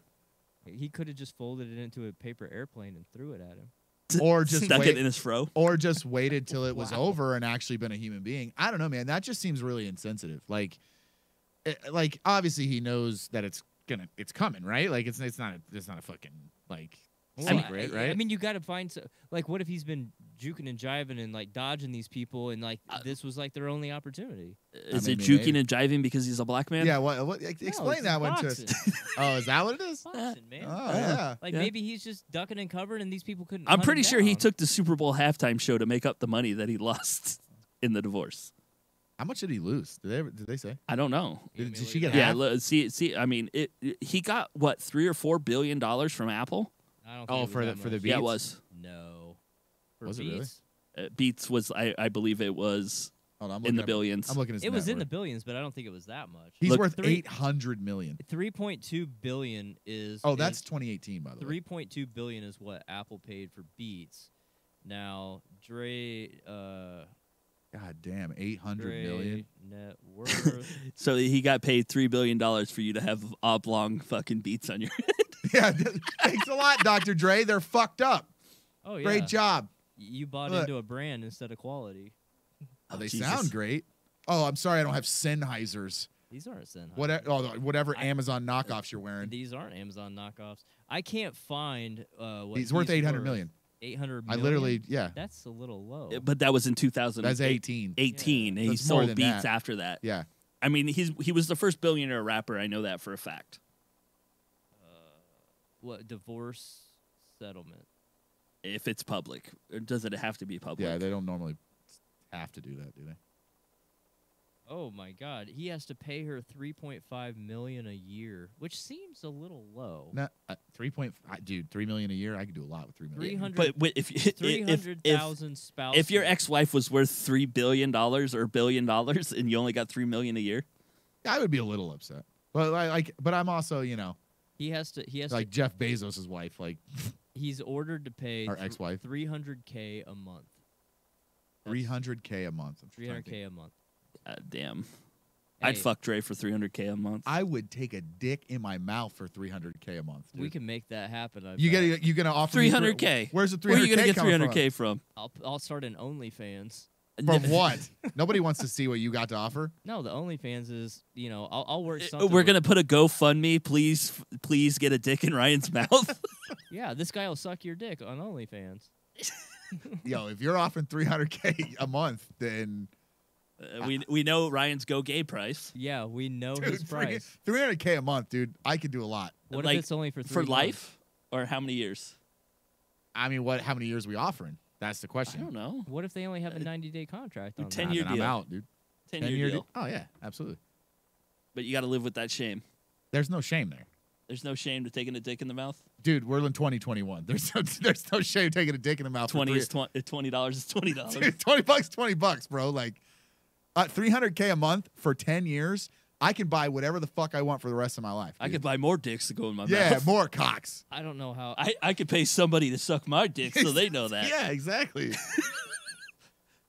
He could have just folded it into a paper airplane and threw it at him. Or just stuck wait, it in his fro. or just waited till it was over and actually been a human being. I don't know, man. That just seems really insensitive. Like obviously he knows that it's coming, right? Like it's not a fucking like secret, right? I mean, you got to find like, what if he's been juking and jiving and like dodging these people, and like this was like their only opportunity? Is I it mean, juking maybe. and jiving because he's a black man? Yeah. What explain it's that one to boxing. us. Oh, is that what it is? Boxing, man. Oh, yeah. Like Yeah. maybe he's just ducking and covering, and these people couldn't. I'm hunt him pretty sure he down. took the Super Bowl halftime show to make up the money that he lost in the divorce. How much did he lose? Did they say? I don't know. Did she get Yeah, half? see. I mean, he got what $3 or $4 billion from Apple. I don't think Oh, it was for that the much. Beats? Yeah, it was. No. For Was it really? Beats? Beats was, I believe it was Hold on, I'm in looking the up- billions. I'm looking at his It was net in the worth. billions, but I don't think it was that much. He's Look, worth three- 800 million. 3.2 billion is. Oh, that's 2018, by the way. 3.2 billion is what Apple paid for Beats. Now Dre. God damn, 800 Dre million. net worth. So he got paid $3 billion for you to have oblong fucking Beats on your head. Yeah, thanks a lot, Dr. Dre. They're fucked up. Oh yeah. Great job. You bought Look. into a brand instead of quality. Oh, they Jesus. sound great. Oh, I'm sorry, I don't have Sennheisers. These aren't Sennheiser. Whatever Amazon knockoffs you're wearing. These aren't Amazon knockoffs. I can't find what He's worth 800 million. 800 I million? literally, yeah. That's a little low. But that was in 2018. That's 18. and he That's more sold than Beats that. after that. Yeah. I mean, he was the first billionaire rapper. I know that for a fact. What divorce settlement? If it's public, or does it have to be public? Yeah, they don't normally have to do that, do they? Oh my God, he has to pay her 3.5 million a year, which seems a little low. No, 3 million a year. I could do a lot with 3 million. 300 But if 300,000 spouses. if your ex-wife was worth $3 billion or $1 billion and you only got $3 million a year, I would be a little upset. But but I'm also, he has like Jeff Bezos' wife, like he's ordered to pay our ex-wife, $300K a month. 300K a month. I'm trying to think. $300K a month. damn. Hey, I'd fuck Dre for $300K a month. I would take a dick in my mouth for 300K a month. Dude. We can make that happen. You gonna offer me 300K. Where's the 300K? Where are you gonna get coming 300K from? I'll start an OnlyFans. From what? Nobody wants to see what you got to offer. No, the OnlyFans is I'll work something. We're gonna put a GoFundMe. Please get a dick in Ryan's mouth. Yeah, this guy will suck your dick on OnlyFans. Yo, if you're offering 300K a month, then we know Ryan's go gay price. Yeah, we know dude, his price. 300K a month, dude. I could do a lot. What Like, if it's only for 3 for months? life or how many years? I mean, what? How many years are we offering? That's the I question. don't know. What if they only have a 90-day contract? do On 10 that? year Then I'm deal. out, dude. 10-year deal. Oh yeah, absolutely. But you got to live with that shame. There's no shame there, There's no shame to taking a dick in the mouth. dude. We're in 2021. There's no shame taking a dick in the mouth. for $20 three- is $20 is $20. Dude, $20, bro. Like, $300K a month for 10 years. I can buy whatever the fuck I want for the rest of my life. I dude. could buy more dicks to go in my Yeah, mouth. more cocks. I don't know how. I could pay somebody to suck my dick so they know that. Yeah, exactly.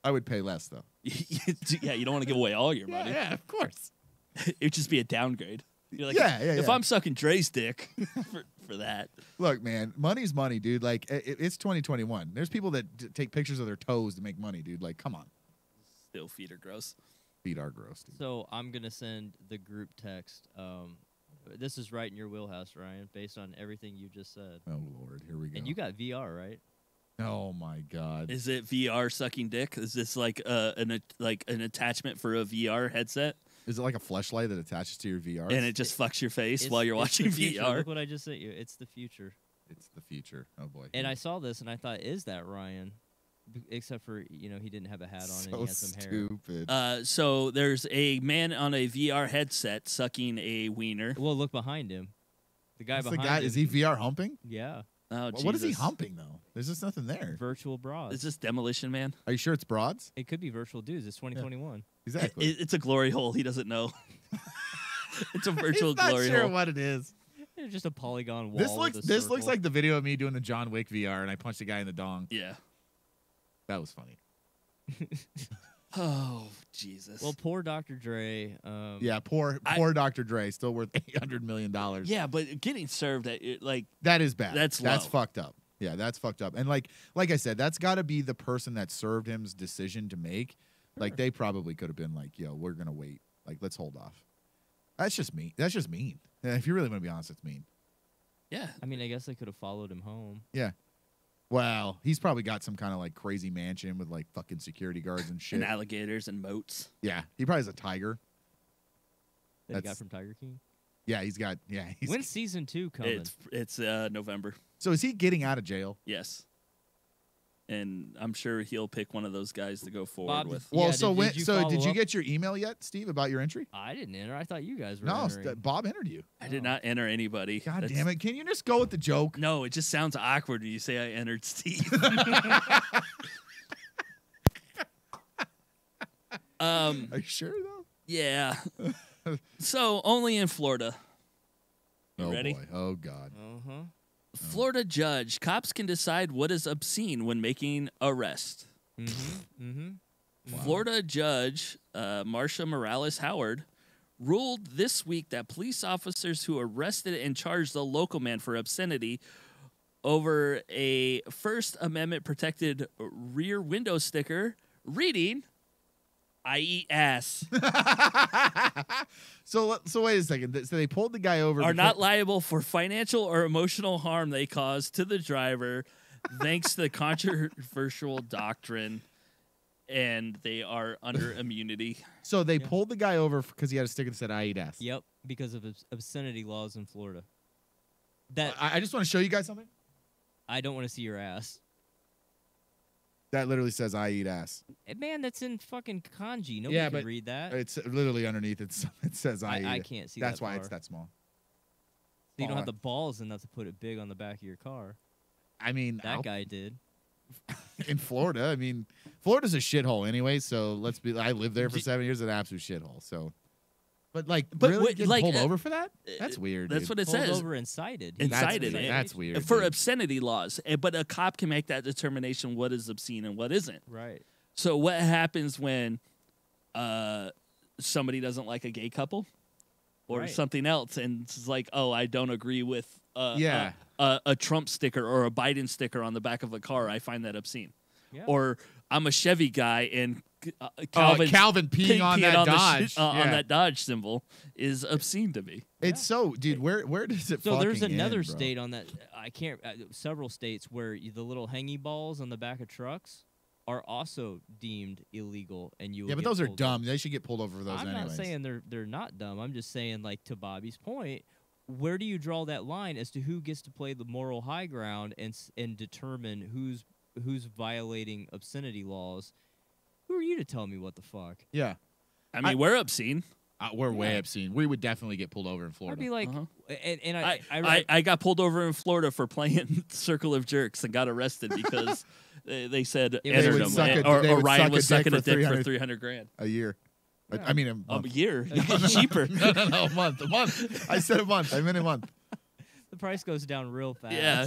I would pay less though. Yeah, you don't want to give away all your money. Yeah, of course. It'd just be a downgrade. You're like, Yeah, if yeah. I'm sucking Dre's dick for that. Look, man, money's money, dude. Like, it's 2021. There's people that take pictures of their toes to make money, dude. Like, come on. Still feet are gross. Feet are gross, dude. So I'm gonna send the group text. This is right in your wheelhouse, Ryan, based on everything you just said. Oh Lord, here we go. And you got VR, right? Oh my God. Is it VR sucking dick? Is this like an attachment for a VR headset Is it like a fleshlight that attaches to your VR? and it just fucks your face It's- while you're it's the watching future. VR? Look what I just sent you. It's the future. It's the future. Oh boy. And I saw this and I thought, is that Ryan? Except for he didn't have a hat on and so he had some hair. stupid. So there's a man on a VR headset sucking a wiener. Well, look behind him. The guy That's the behind guy. him. Is he VR humping? Yeah. Oh, What is he Jesus. humping though? There's just nothing there. Virtual bras. Is this Demolition Man? Are you sure it's broads? It could be virtual dudes. It's 2021. Exactly. It's a glory hole. He doesn't know. It's a virtual He's not glory sure hole. what it is. It's just a polygon wall. This with looks a this looks circle. like the video of me doing the John Wick VR and I punched a guy in the dong. Yeah. That was funny. Oh, Jesus. Well, poor Dr. Dre. Yeah, poor Dr. Dre, still worth $800 million. yeah, but getting served at it, like, That is bad. That's That's low. fucked up. Yeah, that's fucked up. And like I said, that's got to be the person that served him's decision to make. Like they probably could have been like, "Yo, we're gonna wait. Like, let's hold off." That's just mean. That's just mean. Yeah, if you really want to be honest, it's mean. yeah. I mean, I guess they could have followed him home. Yeah. Well, he's probably got some kind of like crazy mansion with like fucking security guards and shit. And alligators and moats. Yeah, he probably has a tiger. That he got That's- from Tiger King. Yeah, he's got. Yeah. When's season 2 coming? It's November. So is he getting out of jail? Yes. And I'm sure he'll pick one of those guys to go forward Bob, with. Well, Yeah, so did when? you So follow did you up? get your email yet, Steve, about your entry? I didn't enter. I thought you guys were No, entering. Bob entered you. I did not enter anybody. God That's- damn it! Can you just go with the joke? No, it just sounds awkward when you say I entered Steve. Are you sure though? Yeah. So only in Florida. You Oh ready? boy! Oh God! Uh-huh. Florida judge, cops can decide what is obscene when making arrest. Mm-hmm. Mm-hmm. Florida judge Marsha Morales Howard ruled this week that police officers who arrested and charged a local man for obscenity over a First Amendment protected rear window sticker reading, "I eat ass," So wait a second. So they pulled the guy over. are because- not liable for financial or emotional harm they caused to the driver, thanks to the controversial doctrine, and they are under immunity. So they pulled the guy over because he had a sticker that said "I eat ass." Yep, because of obscenity laws in Florida. That I just want to show you guys something I don't want to see your ass. that literally says "I eat ass." Man, that's in fucking kanji. Nobody Yeah, can but read that. It's literally underneath. It says "I eat." I it." can't see That's that why it's far. that small. So you don't far. have the balls enough to put it big on the back of your car. I mean, That guy did. in Florida. I mean, Florida's a shithole anyway. So let's be. I lived there for 7 years. An absolute shithole. So, but really wait, getting like, pulled over for that? That's weird. That's dude. what it Pulled says. over and cited. Incited. That's weird. For dude. obscenity laws, but a cop can make that determination what is obscene and what isn't. Right. So what happens when somebody doesn't like a gay couple or Right. something else, and it's like, oh, I don't agree with Yeah. a Trump sticker or a Biden sticker on the back of a car. I find that obscene. Yeah. Or I'm a Chevy guy and Calvin peeing on that Dodge. on Yeah. that Dodge symbol is obscene to me. It's so, dude. Where does it? So there's fucking another end, bro? state on that. I can't. Several states where the little hangy balls on the back of trucks are also deemed illegal, and you. will Yeah, but get those are pulled dumb. over. They should get pulled over for those I'm anyways. not saying they're not dumb. I'm just saying, like, to Bobby's point, where do you draw that line as to who gets to play the moral high ground and determine who's violating obscenity laws? Who are you to tell me what the fuck? Yeah. I mean, we're obscene. We're way obscene. We would definitely get pulled over in Florida. I'd be like, and I got pulled over in Florida for playing Circle of Jerks and got arrested because they said They entered would them, suck or Ryan was sucking a dick for 300 grand a year. I mean, a month. a year. Cheaper. No, a month. A month. I said a month. I meant a month. the price goes down real fast. Yeah.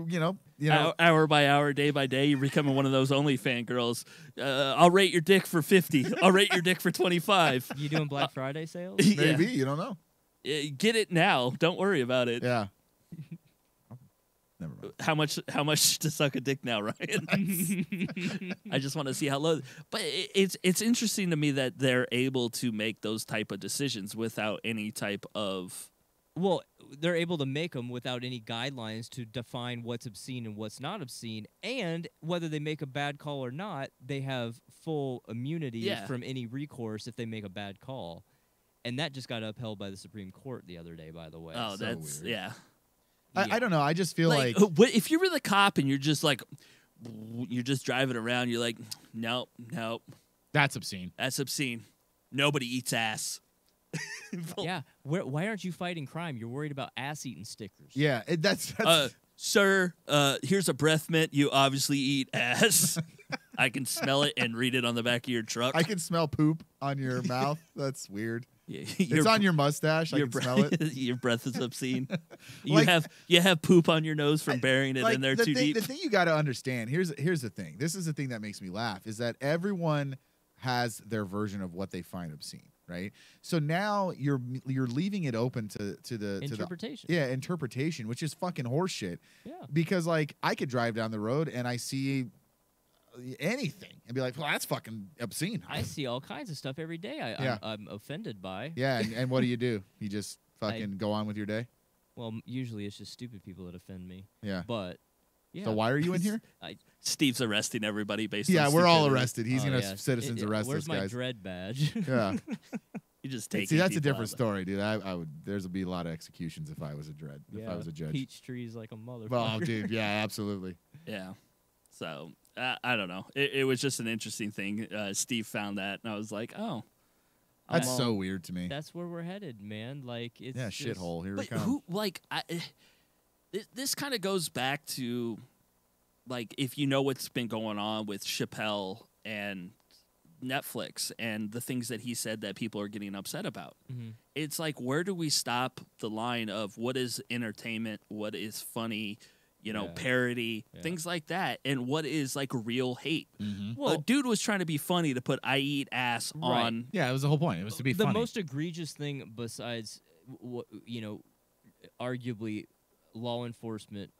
You know. Hour by hour, day by day, you're becoming one of those OnlyFans girls. I'll rate your dick for 50. I'll rate your dick for 25. You doing Black Friday sales? Maybe you don't know. Get it now. Don't worry about it. Yeah. Never mind. How much to suck a dick now, Ryan? I just want to see how low. But it's interesting to me that they're able to make those type of decisions without any type of. Well, they're able to make them without any guidelines to define what's obscene and what's not obscene, and whether they make a bad call or not, they have full immunity from any recourse if they make a bad call, and that just got upheld by the Supreme Court the other day, by the way. Oh, So that's weird. yeah. I don't know. I just feel like if you were the cop and you're just like, you're just driving around, you're like, nope, that's obscene. that's obscene. Nobody eats ass. Yeah, why aren't you fighting crime? You're worried about ass-eating stickers. Yeah, that's Sir, here's a breath mint. You obviously eat ass. I can smell it and read it on the back of your truck. I can smell poop on your mouth. That's weird. Yeah, It's on your mustache. I can smell it. Your breath is obscene. Like- you have poop on your nose from burying it in there too deep. The thing you got to understand, here's the thing. This is the thing that makes me laugh, is that everyone has their version of what they find obscene, right? So now you're leaving it open to the Interpretation. Interpretation, which is fucking horseshit. Yeah. Because like I could drive down the road and I see anything and be like, well, that's fucking obscene. I see all kinds of stuff every day I'm offended by. Yeah, and what do? You just fucking go on with your day? Well, usually it's just stupid people that offend me. Yeah. But, yeah. So why are you in here? Steve's arresting everybody based on Yeah, we're all stupidity. arrested. He's gonna citizens arrest where's us, my guys. dread badge? Yeah. You just take. See, that's a different story, dude. I would. There's be a lot of executions if I was if I was a judge. Peach trees like a motherfucker. Oh, dude, yeah, absolutely. Yeah. So I don't know. It was just an interesting thing. Steve found that, and I was like, oh, That's so weird to me. That's where we're headed, man. Like it's Yeah, just, shithole. Here we but come. who like this kind of goes back to like if you know what's been going on with Chappelle and Netflix and the things that he said that people are getting upset about. Mhm. It's like, where do we stop the line of what is entertainment, what is funny, parody, things like that, and what is like real hate? Well, A dude was trying to be funny to put "I eat ass" on. Yeah, it was the whole point. It was to be the funny. most egregious thing besides arguably law enforcement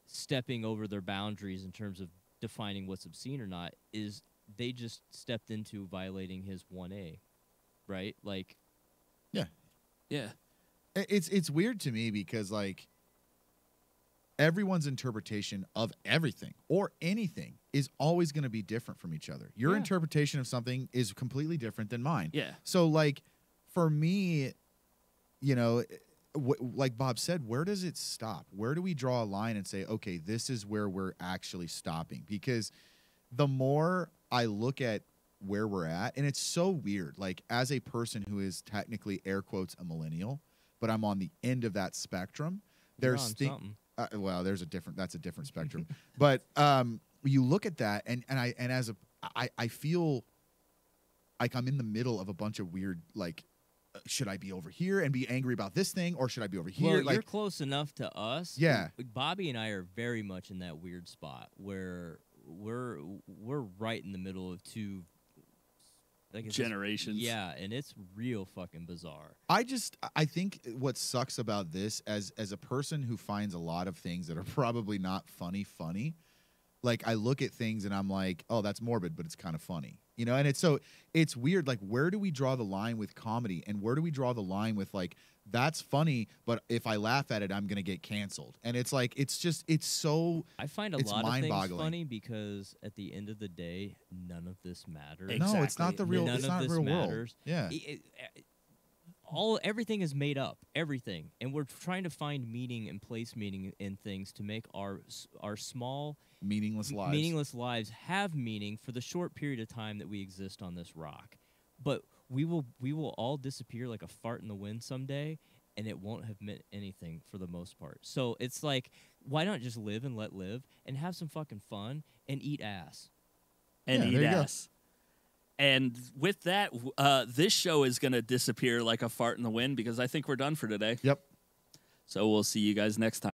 stepping over their boundaries in terms of defining what's obscene or not is they just stepped into violating his 1A, right? Like, Yeah. Yeah. It's weird to me because like everyone's interpretation of everything or anything is always going to be different from each other. Your Yeah. interpretation of something is completely different than mine. Yeah. So like for me, like Bob said, where does it stop? Where do we draw a line and say, okay, this is where we're actually stopping? Because the more I look at where we're at, and it's so weird, like as a person who is technically air quotes a millennial, but I'm on the end of that spectrum. You're There's on something. well, that's a different spectrum. But you look at that, and I feel like I'm in the middle of a bunch of weird like. Should I be over here and be angry about this thing, or should I be over here? Well, like, you're close enough to us. Yeah. Bobby and I are very much in that weird spot where we're right in the middle of two Generations. Yeah, and it's real fucking bizarre. I think what sucks about this as a person who finds a lot of things that are probably not funny, like I look at things and I'm like, oh, that's morbid, but it's kind of funny, and it's weird. Like, where do we draw the line with comedy, and where do we draw the line with like, that's funny, but if I laugh at it, I'm gonna get canceled. And it's like, it's so. I find it's lot of things mind-boggling. funny because at the end of the day, none of this matters. Exactly. No, it's not the real. None It's of not this real matters. world. Yeah. everything is made up, everything, and we're trying to find meaning and place meaning in things to make our small Meaningless lives have meaning for the short period of time that we exist on this rock. But we will all disappear like a fart in the wind someday, and it won't have meant anything for the most part. So it's like, why not just live and let live and have some fucking fun and eat ass? And Yeah, eat there you go. ass. And with that, this show is going to disappear like a fart in the wind because I think we're done for today. Yep. So we'll see you guys next time.